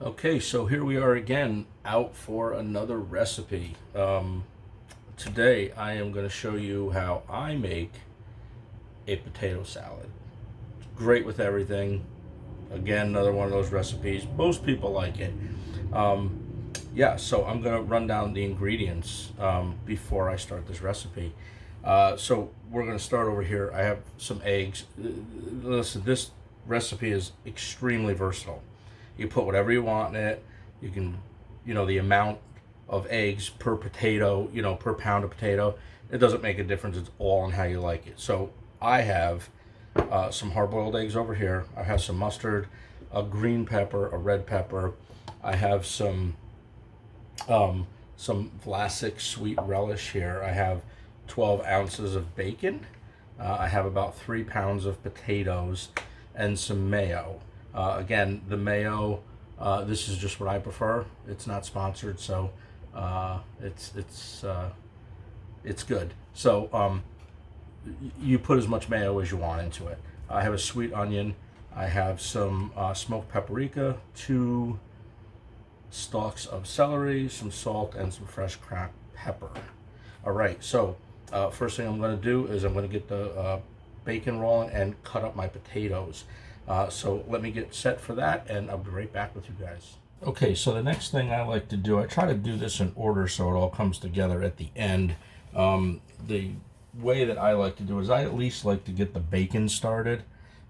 Okay, so here we are again, out for another recipe. Today I am going to show you how I make a potato salad. Great with everything. Again, another one of those recipes. Most people like it. Yeah, so I'm going to run down the ingredients before I start this recipe. So we're going to start over here. I have some eggs. Listen, this recipe is extremely versatile. You put whatever you want in it. You can, the amount of eggs per potato, per pound of potato, it doesn't make a difference. It's all on how you like it. So I have some hard-boiled eggs over here. I have some mustard, a green pepper, a red pepper. I have some Vlasic sweet relish here. I have 12 ounces of bacon. I have about 3 pounds of potatoes and some mayo. Again, the mayo, this is just what I prefer. It's not sponsored, so it's good. So you put as much mayo as you want into it. I have a sweet onion. I have some smoked paprika, 2 stalks of celery, some salt, and some fresh cracked pepper. All right, so first thing I'm going to do is I'm going to get the bacon rolling and cut up my potatoes. So let me get set for that, and I'll be right back with you guys. Okay, so the next thing I like to do, I try to do this in order so it all comes together at the end. The way that I like to do is I at least like to get the bacon started.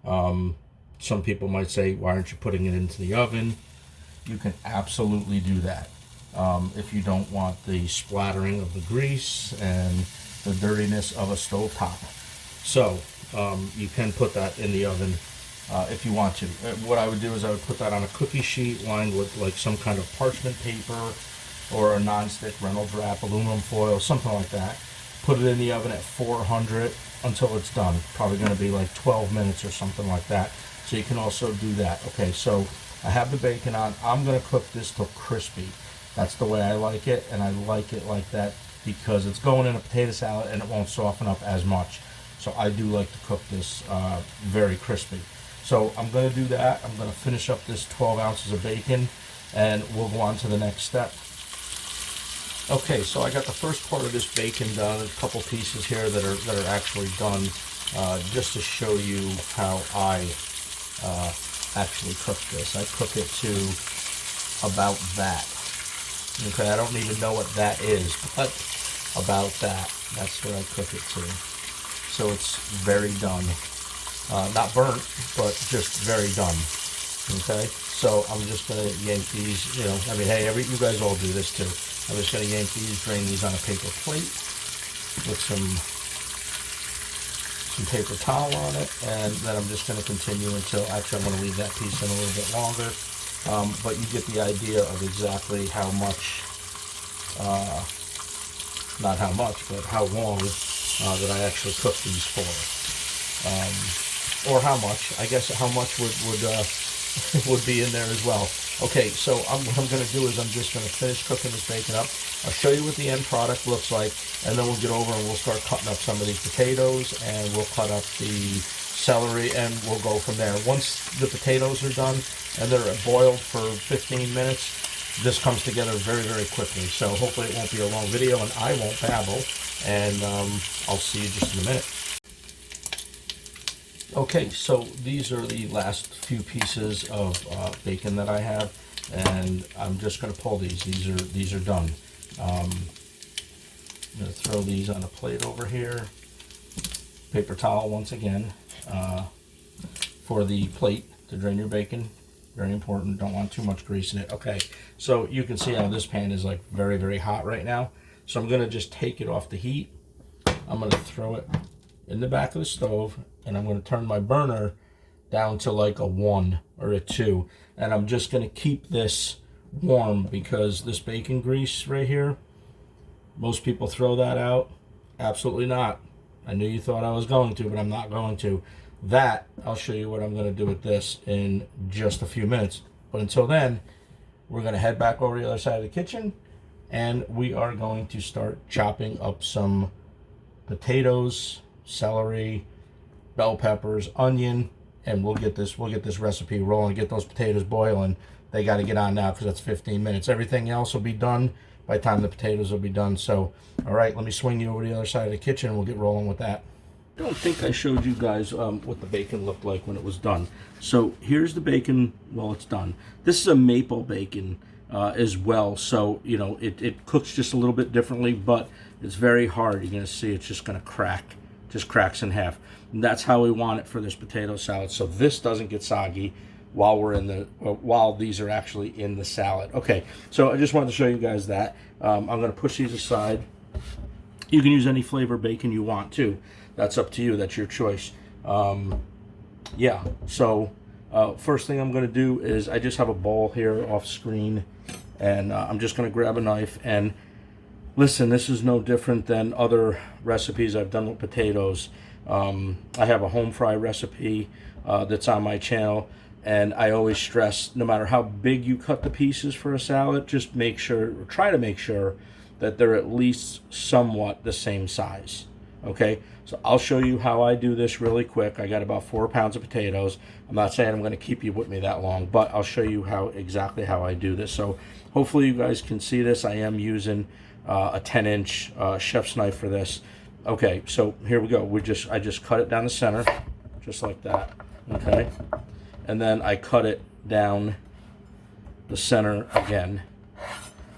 Some people might say, why aren't you putting it into the oven? You can absolutely do that if you don't want the splattering of the grease and the dirtiness of a stovetop. So you can put that in the oven if you want to. What I would do is I would put that on a cookie sheet lined with like some kind of parchment paper or a non-stick Reynolds wrap, aluminum foil, something like that. Put it in the oven at 400 until it's done. Probably going to be like 12 minutes or something like that. So you can also do that. Okay, so I have the bacon on. I'm going to cook this till crispy. That's the way I like it, and I like it like that because it's going in a potato salad and it won't soften up as much. So I do like to cook this very crispy. So I'm going to do that. I'm going to finish up this 12 ounces of bacon, and we'll go on to the next step. Okay, so I got the first part of this bacon done. A couple pieces here that are actually done, just to show you how I actually cook this. I cook it to about that. Okay, I don't even know what that is, but about that. That's what I cook it to. So it's very done. Not burnt, but just very done. Okay, so I'm just gonna yank these. Hey, you guys all do this too. I'm just gonna yank these, drain these on a paper plate with some paper towel on it, and then I'm just gonna continue until, actually I'm gonna leave that piece in a little bit longer. But you get the idea of exactly how much, not how much, but how long that I actually cook these for. Or how much, I guess how much would be in there as well. Okay, so what I'm going to do is I'm just going to finish cooking this bacon up. I'll show you what the end product looks like, and then we'll get over and we'll start cutting up some of these potatoes, and we'll cut up the celery, and we'll go from there. Once the potatoes are done and they're boiled for 15 minutes, this comes together very, very quickly. So hopefully it won't be a long video, and I won't babble, and I'll see you just in a minute. Okay, so these are the last few pieces of bacon that I have, and I'm just going to pull these. These are done. I'm going to throw these on a plate over here. Paper towel once again for the plate to drain your bacon. Very important. Don't want too much grease in it. Okay, so you can see how this pan is like very, very hot right now. So I'm going to just take it off the heat. I'm going to throw it in the back of the stove, and I'm going to turn my burner down to like a 1 or a 2, and I'm just going to keep this warm because this bacon grease right here, most people throw that out. Absolutely not. I knew you thought I was going to, but I'm not going to. That, I'll show you what I'm going to do with this in just a few minutes. But until then, we're going to head back over to the other side of the kitchen, and we are going to start chopping up some potatoes, celery, bell peppers, onion, and we'll get this recipe rolling, get those potatoes boiling. They got to get on now because that's 15 minutes. Everything else will be done by the time the potatoes will be done. So, all right, let me swing you over to the other side of the kitchen and we'll get rolling with that. I don't think I showed you guys what the bacon looked like when it was done. So here's the bacon while it's done. This is a maple bacon as well. So, you know, it cooks just a little bit differently, but it's very hard. You're going to see it's just going to crack, just cracks in half. And that's how we want it for this potato salad. So this doesn't get soggy while we're in the while these are actually in the salad. Okay, so I just wanted to show you guys that. I'm going to push these aside. You can use any flavor bacon you want too. That's up to you. That's your choice. Yeah. So first thing I'm going to do is I just have a bowl here off screen, and I'm just going to grab a knife and listen. This is no different than other recipes I've done with potatoes. I have a home fry recipe that's on my channel. And I always stress, no matter how big you cut the pieces for a salad, just make sure, or try to make sure, that they're at least somewhat the same size. Okay, so I'll show you how I do this really quick. I got about 4 pounds of potatoes. I'm not saying I'm going to keep you with me that long, but I'll show you exactly how I do this. So hopefully you guys can see this. I am using a 10-inch chef's knife for this. Okay, so here we go. I just cut it down the center, just like that. Okay. And then I cut it down the center again,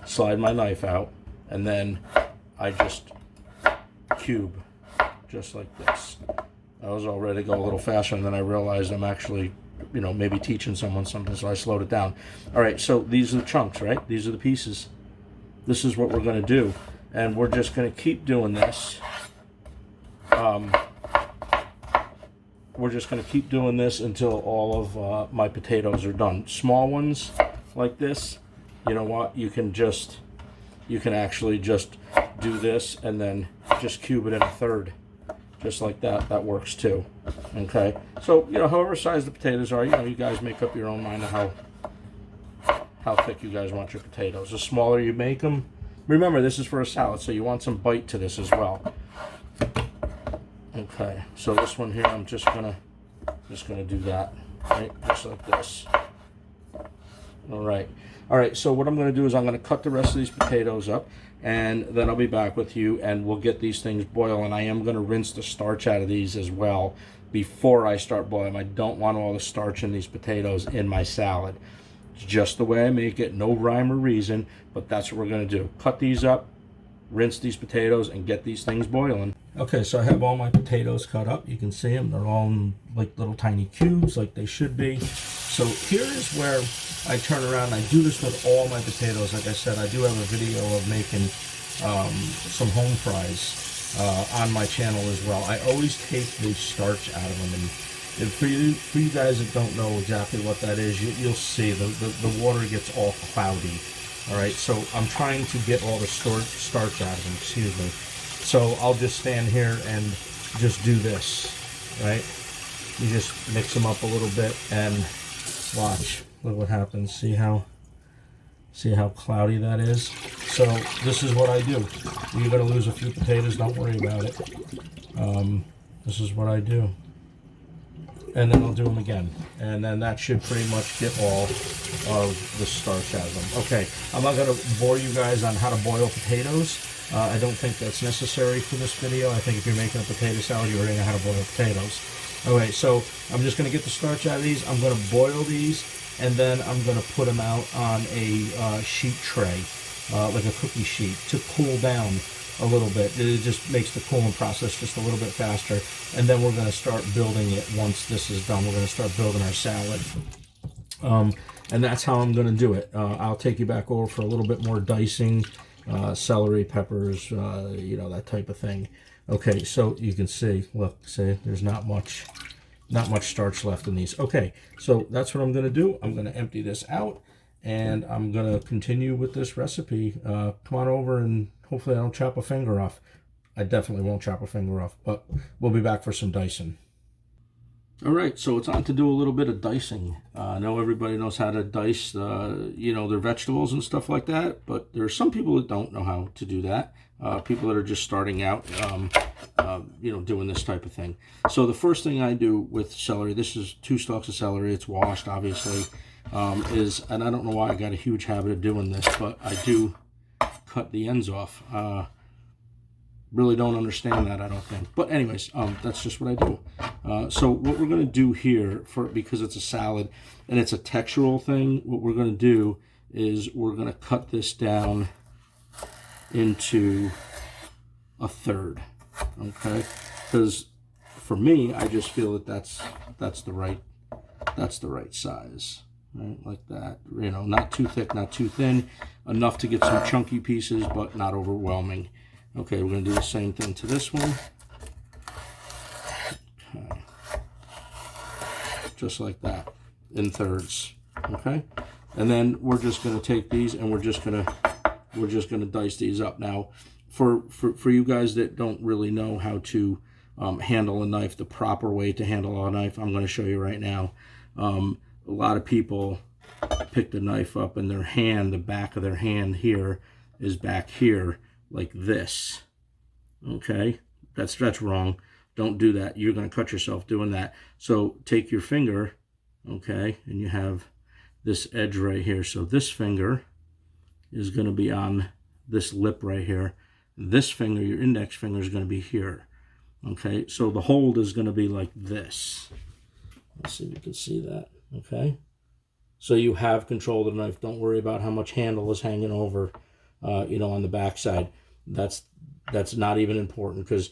slide my knife out, and then I just cube, just like this. I was all ready to go a little faster, and then I realized I'm actually, you know, maybe teaching someone something, so I slowed it down. All right, so these are the chunks, right? These are the pieces. This is what we're going to do, and we're just going to keep doing this. We're just going to keep doing this until all of my potatoes are done. Small ones like this, you know what? You can actually just do this and then just cube it in a third, just like that. That works too. Okay. So, you know, however size the potatoes are, you know, you guys make up your own mind of how thick you guys want your potatoes. The smaller you make them, remember this is for a salad, so you want some bite to this as well. Okay, so this one here, I'm just gonna do that, right, just like this. All right. So what I'm gonna do is I'm gonna cut the rest of these potatoes up, and then I'll be back with you, and we'll get these things boiling. I am gonna rinse the starch out of these as well before I start boiling. I don't want all the starch in these potatoes in my salad. It's just the way I make it, no rhyme or reason, but that's what we're gonna do. Cut these up, rinse these potatoes, and get these things boiling. Okay, so I have all my potatoes cut up. You can see them. They're all in like little tiny cubes like they should be. So here is where I turn around. I do this with all my potatoes. Like I said, I do have a video of making some home fries on my channel as well. I always take the starch out of them. And for you guys that don't know exactly what that is, you'll see the water gets all cloudy. All right, so I'm trying to get all the starch out of them, excuse me. So I'll just stand here and just do this, right? You just mix them up a little bit and watch. Look what happens. See how cloudy that is? So this is what I do. You're gonna lose a few potatoes, don't worry about it. This is what I do. And then I'll do them again. And then that should pretty much get all of the starch out of them. Okay, I'm not gonna bore you guys on how to boil potatoes. I don't think that's necessary for this video. I think if you're making a potato salad, you already know how to boil potatoes. Okay, so I'm just gonna get the starch out of these. I'm gonna boil these, and then I'm gonna put them out on a sheet tray, like a cookie sheet, to cool down a little bit. It just makes the cooling process just a little bit faster. And then we're going to start building it once this is done. We're going to start building our salad. And that's how I'm going to do it. I'll take you back over for a little bit more dicing, celery, peppers, you know, that type of thing. Okay, so you can see, look, see, there's not much starch left in these. Okay, so that's what I'm going to do. I'm going to empty this out, and I'm going to continue with this recipe. Come on over, and hopefully I don't chop a finger off. I definitely won't chop a finger off, but we'll be back for some dicing. All right, so it's on to do a little bit of dicing. I know everybody knows how to dice, their vegetables and stuff like that, but there are some people that don't know how to do that. People that are just starting out, doing this type of thing. So the first thing I do with celery, this is 2 stalks of celery. It's washed, obviously, and I don't know why I got a huge habit of doing this, but I do cut the ends off. Really don't understand that, I don't think. But anyways, that's just what I do. So what we're going to do here, because it's a salad and it's a textural thing, what we're going to do is we're going to cut this down into a third, okay? Because for me, I just feel that that's the right size, right? Like that, not too thick, not too thin, enough to get some chunky pieces, but not overwhelming. Okay, we're going to do the same thing to this one. Okay. Just like that, in thirds. Okay, and then we're just going to take these and we're just going to dice these up. Now, for you guys that don't really know how to handle a knife, the proper way to handle a knife, I'm going to show you right now. A lot of people pick the knife up and their hand, the back of their hand here is back here, like this. Okay, that's wrong. Don't do that. You're going to cut yourself doing that. So take your finger, okay, and you have this edge right here. So this finger is going to be on this lip right here. This finger, your index finger, is going to be here. Okay, so the hold is going to be like this. Let's see if you can see that. Okay, so you have control of the knife. Don't worry about how much handle is hanging over, on the back side. That's not even important, because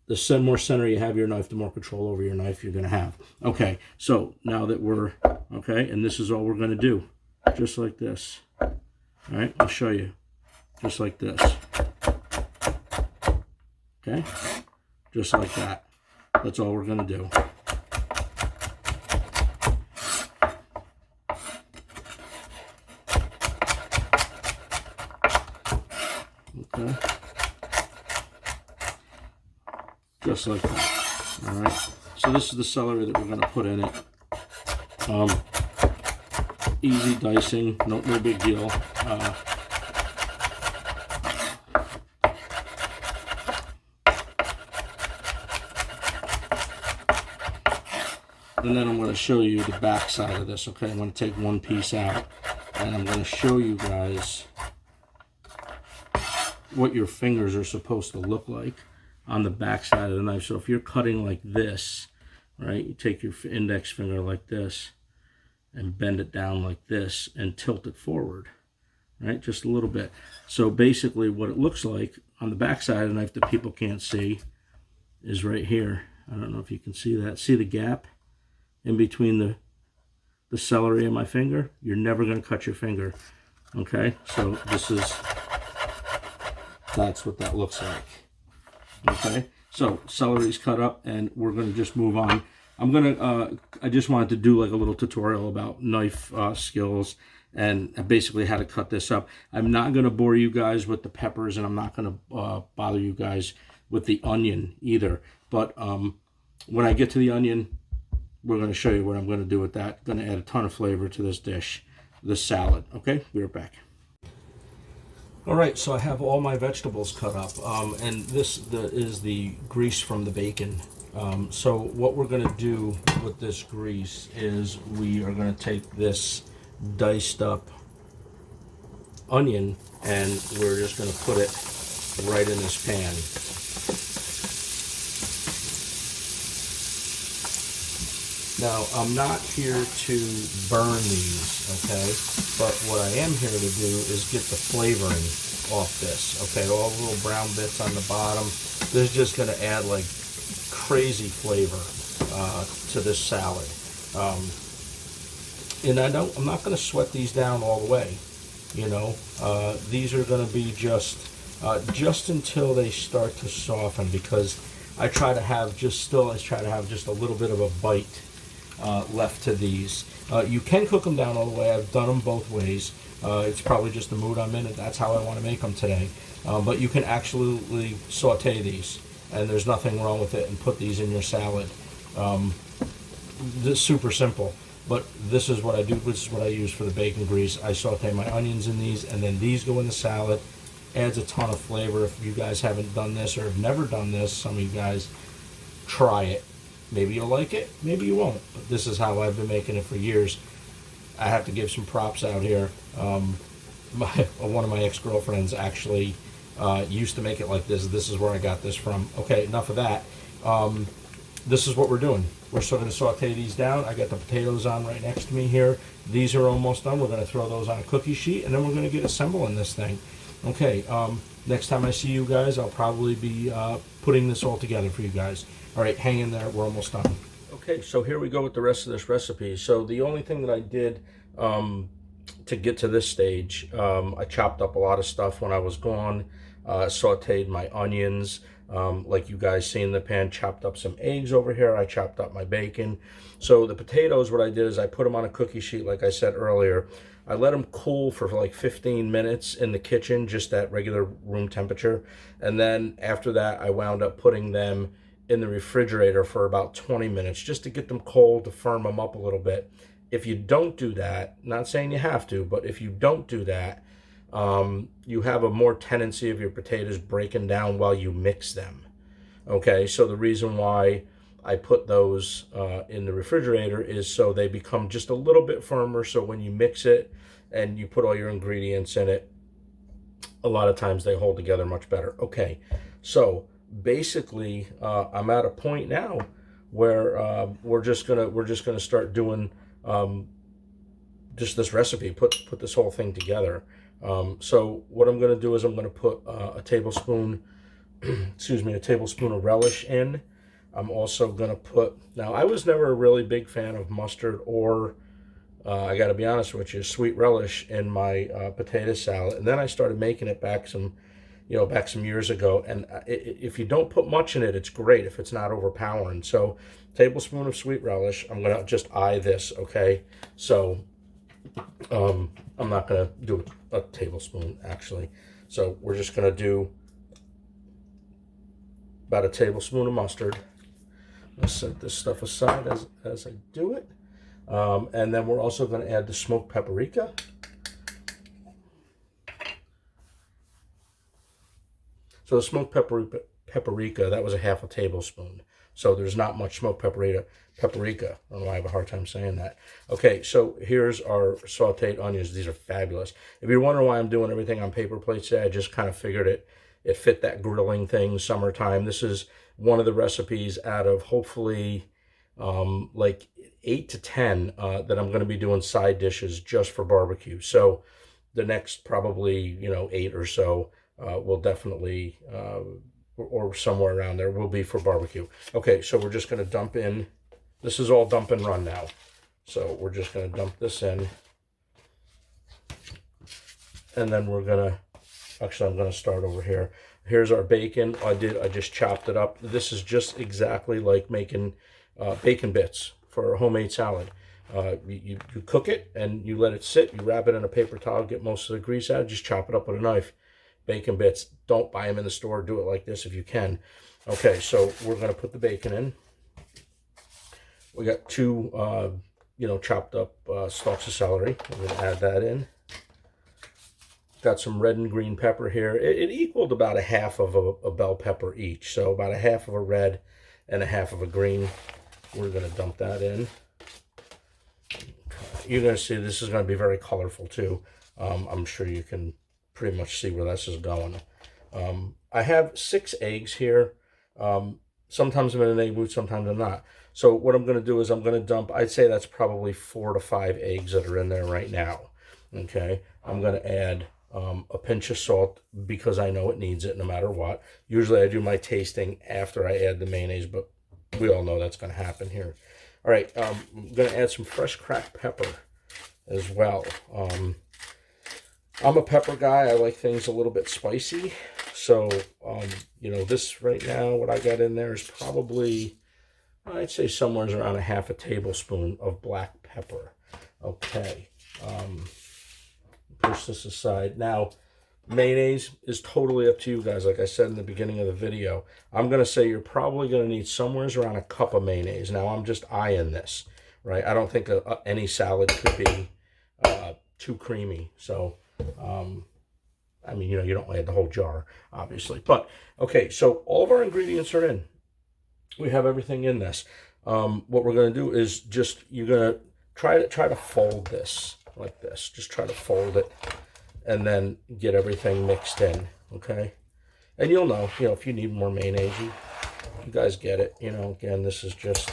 the more center you have your knife, the more control over your knife you're going to have. Okay, so now that we're, okay, and this is all we're going to do, just like this. All right, I'll show you. Just like this. Okay, just like that. That's all we're going to do. Okay. Just like that. All right. So this is the celery that we're going to put in it. Easy dicing, no big deal. And then I'm going to show you the back side of this. Okay, I'm going to take one piece out, and I'm going to show you guys what your fingers are supposed to look like on the back side of the knife. So if you're cutting like this, right, you take your index finger like this and bend it down like this and tilt it forward, right, just a little bit. So basically what it looks like on the back side of the knife that people can't see is right here. I don't know if you can see that. See the gap in between the celery and my finger? You're never going to cut your finger. Okay, so that's what that looks like. Okay, so celery's cut up, and we're going to just move on. I just wanted to do like a little tutorial about knife skills and basically how to cut this up. I'm not going to bore you guys with the peppers, and I'm not going to bother you guys with the onion either. But when I get to the onion, we're going to show you what I'm going to do with that. Going to add a ton of flavor to this dish, this salad. Okay, we're back. All right, so I have all my vegetables cut up, and this is the grease from the bacon. So what we're going to do with this grease is we are going to take this diced up onion, and we're just going to put it right in this pan. Now, I'm not here to burn these, okay? But what I am here to do is get the flavoring off this, okay? All the little brown bits on the bottom. This is just going to add like crazy flavor to this salad. And I'm not going to sweat these down all the way, These are going to be just until they start to soften, because I try to have just a little bit of a bite left to these. You can cook them down all the way. I've done them both ways. It's probably just the mood I'm in, and that's how I want to make them today. But you can absolutely saute these, and there's nothing wrong with it, and put these in your salad. this is super simple. But this is what I do. This is what I use for the bacon grease. I saute my onions in these, and then these go in the salad. Adds a ton of flavor. If you guys haven't done this or have never done this, some of you guys, try it. Maybe you'll like it, maybe you won't. But this is how I've been making it for years. I have to give some props out here. One of my ex-girlfriends actually used to make it like this. This is where I got this from. Okay, enough of that. This is what we're doing. We're still going to saute these down. I got the potatoes on right next to me here. These are almost done. We're going to throw those on a cookie sheet, and then we're going to get assembling this thing. Okay, next time I see you guys, I'll probably be putting this all together for you guys. All right, hang in there. We're almost done. Okay, so here we go with the rest of this recipe. So the only thing that I did to get to this stage, I chopped up a lot of stuff when I was gone, sauteed my onions, like you guys see in the pan, chopped up some eggs over here. I chopped up my bacon. So the potatoes, what I did is I put them on a cookie sheet, like I said earlier. I let them cool for like 15 minutes in the kitchen, just at regular room temperature. And then after that, I wound up putting them in the refrigerator for about 20 minutes, just to get them cold, to firm them up a little bit. If you don't do that, not saying you have to, but if you don't do that, you have a more tendency of your potatoes breaking down while you mix them. Okay, so the reason why I put those in the refrigerator is so they become just a little bit firmer, so when you mix it and you put all your ingredients in it, a lot of times they hold together much better. Okay, so basically I'm at a point now where we're just gonna start doing just this recipe, put this whole thing together. So what I'm gonna do is I'm gonna put a tablespoon excuse me, a tablespoon of relish in. I'm also gonna put, now I was never a really big fan of mustard or I gotta be honest with you, sweet relish in my potato salad, and then I started making it back some years ago, and if you don't put much in it, it's great if it's not overpowering. So tablespoon of sweet relish. I'm gonna just eye this, okay? So I'm not gonna do a tablespoon actually. So we're just gonna do about a tablespoon of mustard. Let's set this stuff aside as I do it. And then we're also going to add the smoked paprika. So the smoked paprika, that was a half a tablespoon. So there's not much smoked paprika. I don't know why I have a hard time saying that. Okay, so here's our sauteed onions. These are fabulous. If you're wondering why I'm doing everything on paper plates today, I just kind of figured it fit that grilling thing, summertime. This is one of the recipes out of hopefully like 8 to 10 that I'm going to be doing side dishes just for barbecue. So the next probably 8 or so will definitely or somewhere around there will be for barbecue. Okay, so we're just going to dump in. This is all dump and run now. So we're just going to dump this in, and then we're going to, actually I'm going to start over here. Here's our bacon. I just chopped it up. This is just exactly like making bacon bits for a homemade salad. You cook it and you let it sit. You wrap it in a paper towel, get most of the grease out, just chop it up with a knife. Bacon bits. Don't buy them in the store. Do it like this if you can. Okay, so we're going to put the bacon in. We got two, chopped up stalks of celery. We're going to add that in. Got some red and green pepper here. It equaled about a half of a bell pepper each. So about a half of a red and a half of a green. We're going to dump that in. You're going to see this is going to be very colorful too. I'm sure you can pretty much see where this is going. I have 6 eggs here. Sometimes I'm in an egg mood, sometimes I'm not. So what I'm going to do is I'm going to dump, I'd say that's probably 4 to 5 eggs that are in there right now. Okay, I'm going to add a pinch of salt because I know it needs it no matter what. Usually I do my tasting after I add the mayonnaise, but we all know that's going to happen here. All right, I'm going to add some fresh cracked pepper as well. I'm a pepper guy. I like things a little bit spicy. So, this right now, what I got in there is probably, I'd say somewhere around a half a tablespoon of black pepper. Okay. Push this aside. Now, Mayonnaise is totally up to you guys. Like I said in the beginning of the video, I'm going to say you're probably going to need somewhere around a cup of mayonnaise. Now, I'm just eyeing this, right? I don't think any salad could be too creamy. So, I mean, you don't add the whole jar, obviously. But, okay, so all of our ingredients are in. We have everything in this. What we're going to do is just, you're going to try to fold this like this. Just try to fold it. And then get everything mixed in, okay? And you'll know, if you need more mayonnaise, you guys get it. Again, this is just,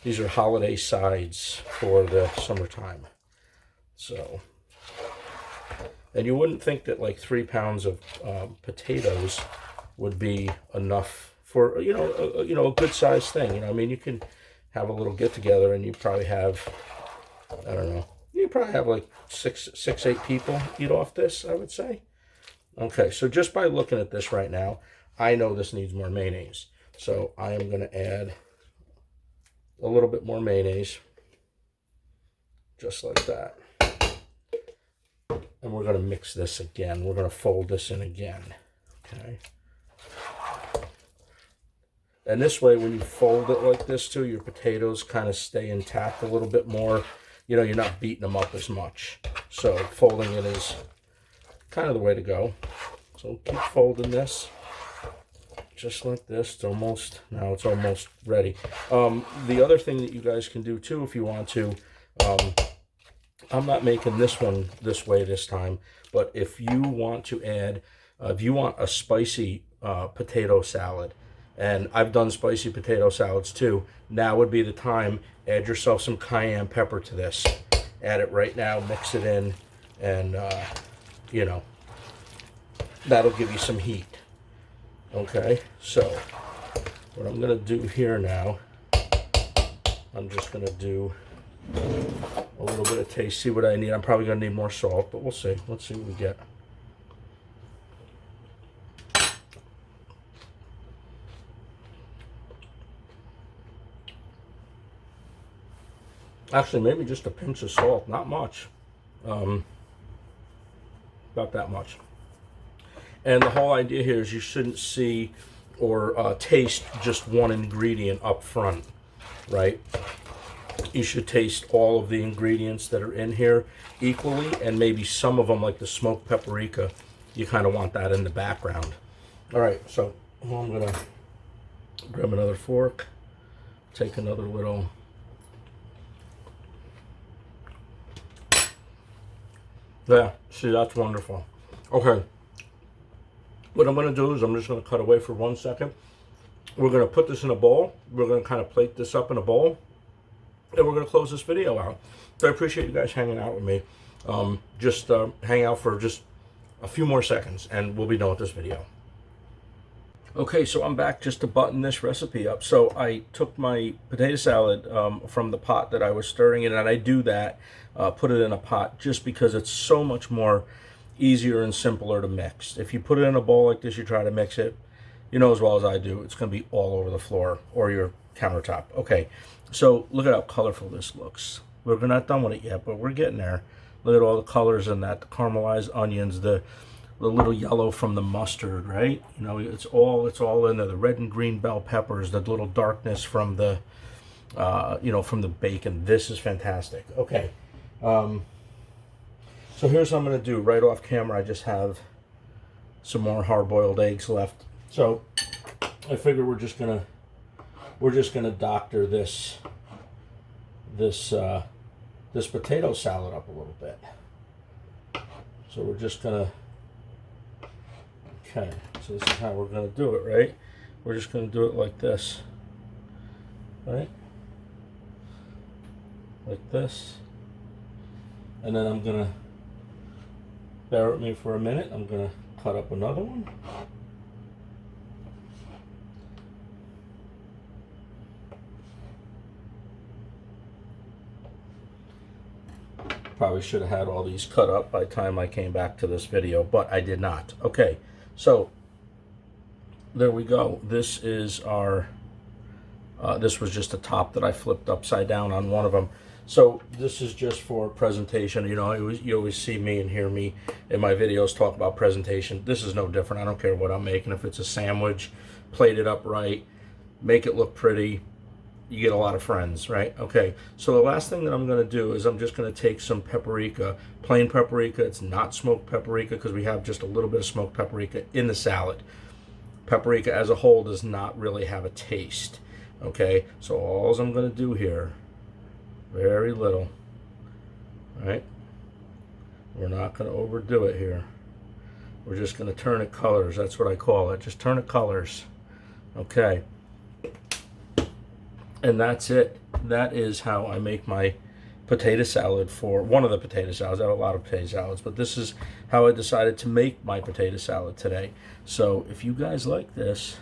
these are holiday sides for the summertime. So, and you wouldn't think that like 3 pounds of potatoes would be enough for, a good sized thing. I mean, you can have a little get together and you probably have, I don't know, you probably have like 8 people eat off this, I would say. Okay, so just by looking at this right now, I know this needs more mayonnaise. So I am going to add a little bit more mayonnaise, just like that. And we're going to mix this again. We're going to fold this in again, okay? And this way, when you fold it like this too, your potatoes kind of stay intact a little bit more. You're not beating them up as much. So folding it is kind of the way to go. So keep folding this just like this. Now it's almost ready. The other thing that you guys can do too, if you want to, I'm not making this one this way this time, but if you want to add, if you want a spicy potato salad, and I've done spicy potato salads too, now would be the time. Add yourself some cayenne pepper to this. Add it right now, mix it in, and, that'll give you some heat. Okay, so what I'm going to do here now, I'm just going to do a little bit of taste, see what I need. I'm probably going to need more salt, but we'll see. Let's see what we get. Actually, maybe just a pinch of salt, not much. About that much. And the whole idea here is you shouldn't see or taste just one ingredient up front, right? You should taste all of the ingredients that are in here equally, and maybe some of them, like the smoked paprika, you kind of want that in the background. All right, so I'm gonna grab another fork, take another little. Yeah, see, that's wonderful. Okay, what I'm going to do is I'm just going to cut away for 1 second. We're going to put this in a bowl. We're going to kind of plate this up in a bowl, and we're going to close this video out. So I appreciate you guys hanging out with me. Just hang out for just a few more seconds, and we'll be done with this video. Okay, so I'm back just to button this recipe up. So I took my potato salad from the pot that I was stirring in, and I do that, put it in a pot, just because it's so much more easier and simpler to mix. If you put it in a bowl like this, you try to mix it, you know as well as I do, it's going to be all over the floor or your countertop. Okay, so look at how colorful this looks. We're not done with it yet, but we're getting there. Look at all the colors in that, the caramelized onions, the little yellow from the mustard, right? It's all in there. The red and green bell peppers, the little darkness from the, from the bacon. This is fantastic. Okay. So here's what I'm going to do right off camera. I just have some more hard-boiled eggs left. So I figure we're just gonna doctor this potato salad up a little bit. So we're just gonna. Okay, so this is how we're going to do it, right? We're just going to do it like this, right? Like this. And then I'm going to, bear with me for a minute, I'm going to cut up another one. Probably should have had all these cut up by the time I came back to this video, but I did not. Okay. So there we go. This is our, this was just a top that I flipped upside down on one of them. So this is just for presentation. You know, you always see me and hear me in my videos talk about presentation. This is no different. I don't care what I'm making. If it's a sandwich, plate it up right, make it look pretty, you get a lot of friends, right? Okay, so the last thing that I'm going to do is I'm just going to take some paprika, plain paprika. It's not smoked paprika because we have just a little bit of smoked paprika in the salad. Paprika as a whole does not really have a taste, okay? So all I'm going to do here, very little, right? We're not going to overdo it here. We're just going to turn it colors. That's what I call it. Just turn it colors, okay? And that's it. That is how I make my potato salad for one of the potato salads. I have a lot of potato salads, but this is how I decided to make my potato salad today. So if you guys like this,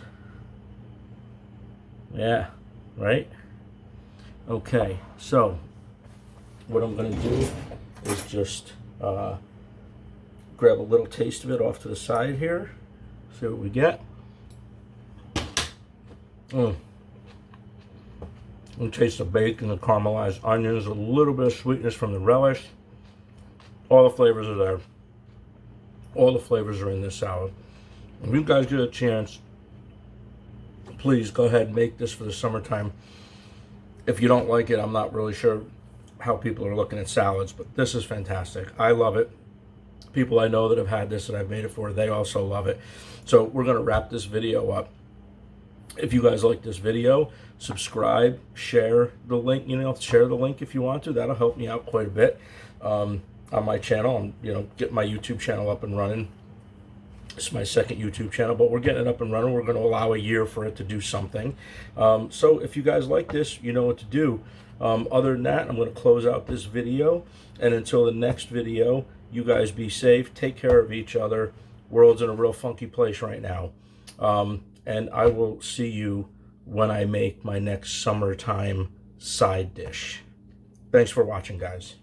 yeah, right? Okay, so what I'm going to do is just grab a little taste of it off to the side here. See what we get. And taste the bacon, the caramelized onions, a little bit of sweetness from the relish. All the flavors are there. All the flavors are in this salad. If you guys get a chance, please go ahead and make this for the summertime. If you don't like it, I'm not really sure how people are looking at salads, but this is fantastic. I love it. People I know that have had this that I've made it for, they also love it. So we're going to wrap this video up. If you guys like this video, subscribe, share the link, share the link if you want to. That'll help me out quite a bit on my channel. I'm, getting my YouTube channel up and running. It's my second YouTube channel, but we're getting it up and running. We're going to allow a year for it to do something. So if you guys like this, you know what to do. Other than that, I'm going to close out this video. And until the next video, you guys be safe. Take care of each other. World's in a real funky place right now. And I will see you when I make my next summertime side dish. Thanks for watching, guys.